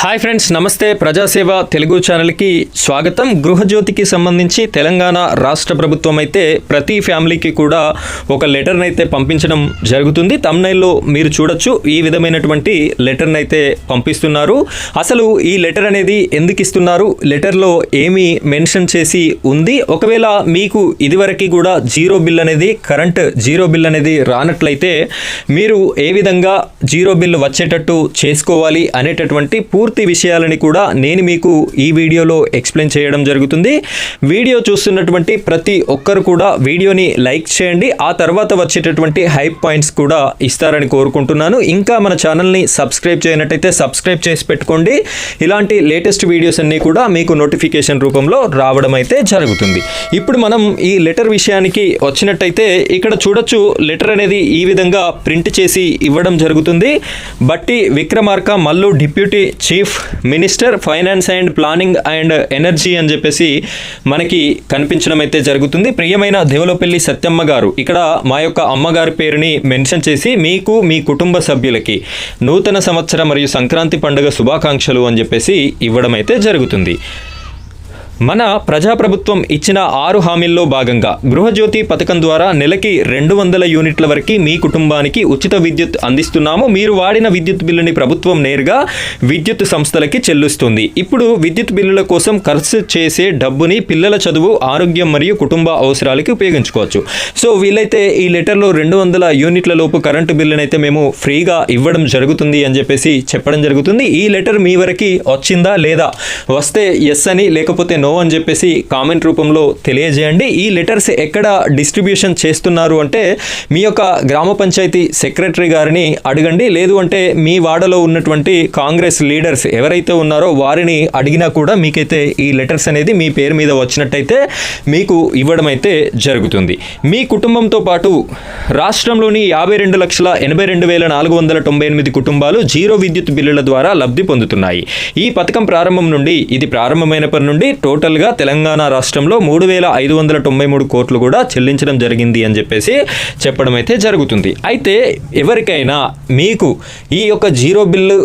Hi friends, నమస్తే. ప్రజాసేవ తెలుగు ఛానల్కి స్వాగతం. గృహజ్యోతికి సంబంధించి తెలంగాణ రాష్ట్ర ప్రభుత్వం అయితే ప్రతి ఫ్యామిలీకి కూడా ఒక లెటర్ని అయితే పంపించడం జరుగుతుంది. థంబ్నెయిల్లో మీరు చూడొచ్చు, ఈ విధమైనటువంటి లెటర్ని అయితే పంపిస్తున్నారు. అసలు ఈ లెటర్ అనేది ఎందుకు ఇస్తున్నారు, లెటర్లో ఏమి మెన్షన్ చేసి ఉంది, ఒకవేళ మీకు ఇదివరకు కూడా జీరో బిల్ అనేది కరెంట్ జీరో బిల్ అనేది రానట్లయితే మీరు ఏ విధంగా జీరో బిల్ వచ్చేటట్టు చేసుకోవాలి అనేటటువంటి పూర్తి విషయాలని కూడా నేను మీకు ఈ వీడియోలో ఎక్స్ప్లెయిన్ చేయడం జరుగుతుంది. వీడియో చూస్తున్నటువంటి ప్రతి ఒక్కరు కూడా వీడియోని లైక్ చేయండి. ఆ తర్వాత వచ్చేటటువంటి హైప్ పాయింట్స్ కూడా ఇస్తారని కోరుకుంటున్నాను. ఇంకా మన ఛానల్ని సబ్స్క్రైబ్ చేయనట్టయితే సబ్స్క్రైబ్ చేసి పెట్టుకోండి. ఇలాంటి లేటెస్ట్ వీడియోస్ అన్నీ కూడా మీకు నోటిఫికేషన్ రూపంలో రావడం అయితే జరుగుతుంది. ఇప్పుడు మనం ఈ లెటర్ విషయానికి వచ్చినట్టయితే ఇక్కడ చూడొచ్చు, లెటర్ అనేది ఈ విధంగా ప్రింట్ చేసి ఇవ్వడం జరుగుతుంది. బట్టి Vikramarka Mallu deputy chief minister finance and planning and energy అని చెప్పేసి మనకి కనిపించడం అయితే జరుగుతుంది. ప్రియమైన దేవులపల్లి సత్యమ్మ గారు, ఇక్కడ మా యొక్క అమ్మగారి పేరుని మెన్షన్ చేసి మీకు మీ కుటుంబ సభ్యులకి నూతన సంవత్సరం మరియు సంక్రాంతి పండుగ శుభాకాంక్షలు అని చెప్పేసి ఇవ్వడం అయితే జరుగుతుంది. మన ప్రజాప్రభుత్వం ఇచ్చిన 6 హామీల్లో భాగంగా గృహజ్యోతి పథకం ద్వారా నెలకి 200 యూనిట్ల వరకు మీ కుటుంబానికి ఉచిత విద్యుత్ అందిస్తున్నాము. మీరు వాడిన విద్యుత్ బిల్లుని ప్రభుత్వం నేరుగా విద్యుత్ సంస్థలకి చెల్లిస్తుంది. ఇప్పుడు విద్యుత్ బిల్లుల కోసం ఖర్చు చేసే డబ్బుని పిల్లల చదువు, ఆరోగ్యం మరియు కుటుంబ అవసరాలకి ఉపయోగించుకోవచ్చు. సో వీళ్ళైతే ఈ లెటర్లో 200 యూనిట్ల లోపు కరెంటు బిల్లుని అయితే మేము ఫ్రీగా ఇవ్వడం జరుగుతుంది అని చెప్పేసి చెప్పడం జరుగుతుంది. ఈ లెటర్ మీ వరకు వచ్చిందా లేదా, వస్తే ఎస్ అని లేకపోతే నో అని చెప్పేసి కామెంట్ రూపంలో తెలియజేయండి. ఈ లెటర్స్ ఎక్కడ డిస్ట్రిబ్యూషన్ చేస్తున్నారు అంటే మీ యొక్క గ్రామ పంచాయతీ సెక్రటరీ గారిని అడగండి. లేదు అంటే మీ వాడలో ఉన్నటువంటి కాంగ్రెస్ లీడర్స్ ఎవరైతే ఉన్నారో వారిని అడిగినా కూడా మీకైతే ఈ లెటర్స్ అనేది మీ పేరు మీద వచ్చినట్టయితే మీకు ఇవ్వడం అయితే జరుగుతుంది. మీ కుటుంబంతో పాటు రాష్ట్రంలోని 52,82,498 కుటుంబాలు జీరో విద్యుత్ బిల్లుల ద్వారా లబ్ధి పొందుతున్నాయి. ఈ పథకం ప్రారంభం నుండి ఇది ప్రారంభమైనప్పటి నుండి టోటల్గా తెలంగాణ రాష్ట్రంలో 3,593 కోట్లు కూడా చెల్లించడం జరిగింది అని చెప్పేసి చెప్పడం అయితే జరుగుతుంది. అయితే ఎవరికైనా మీకు ఈ యొక్క జీరో బిల్లు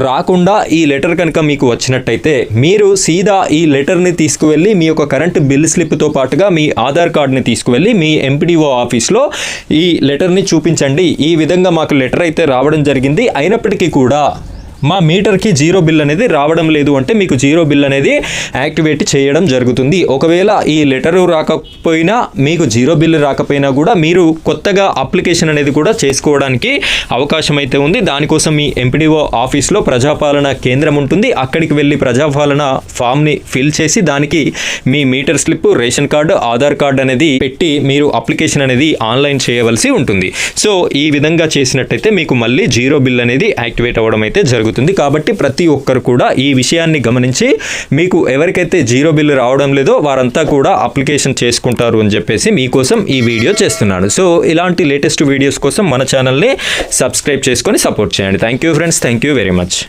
రాకుండా ఈ లెటర్ కనుక మీకు వచ్చినట్టయితే మీరు సీదా ఈ లెటర్ని తీసుకువెళ్ళి మీ యొక్క కరెంట్ బిల్ స్లిప్తో పాటుగా మీ ఆధార్ కార్డుని తీసుకువెళ్ళి మీ ఎంపీడీఓ ఆఫీస్లో ఈ లెటర్ని చూపించండి. ఈ విధంగా మాకు లెటర్ అయితే రావడం జరిగింది, అయినప్పటికీ కూడా మా మీటర్కి జీరో బిల్ అనేది రావడం లేదు అంటే మీకు జీరో బిల్ అనేది యాక్టివేట్ చేయడం జరుగుతుంది. ఒకవేళ ఈ లెటరు రాకపోయినా, మీకు జీరో బిల్ రాకపోయినా కూడా మీరు కొత్తగా అప్లికేషన్ అనేది కూడా చేసుకోవడానికి అవకాశం అయితే ఉంది. దానికోసం మీ ఎంపీడీఓ ఆఫీస్లో ప్రజాపాలన కేంద్రం ఉంటుంది. అక్కడికి వెళ్ళి ప్రజాపాలన ఫామ్ని ఫిల్ చేసి దానికి మీ meter slip, ration card, Aadhaar card అనేది పెట్టి మీరు అప్లికేషన్ అనేది ఆన్లైన్ చేయవలసి ఉంటుంది. సో ఈ విధంగా చేసినట్టయితే మీకు మళ్ళీ జీరో బిల్ అనేది యాక్టివేట్ అవ్వడం అయితే జరుగుతుంది. కాబట్టి ప్రతి ఒక్కరు కూడా ఈ విషయాన్ని గమనించి మీకు ఎవరికైతే జీరో బిల్లు రావడం లేదో వారంతా కూడా అప్లికేషన్ చేసుకుంటారు అని చెప్పేసి మీకోసం ఈ వీడియో చేస్తున్నాను. సో ఇలాంటి లేటెస్ట్ వీడియోస్ కోసం మన ఛానల్ని సబ్స్క్రైబ్ చేసుకొని సపోర్ట్ చేయండి. Thank you friends, thank you very much.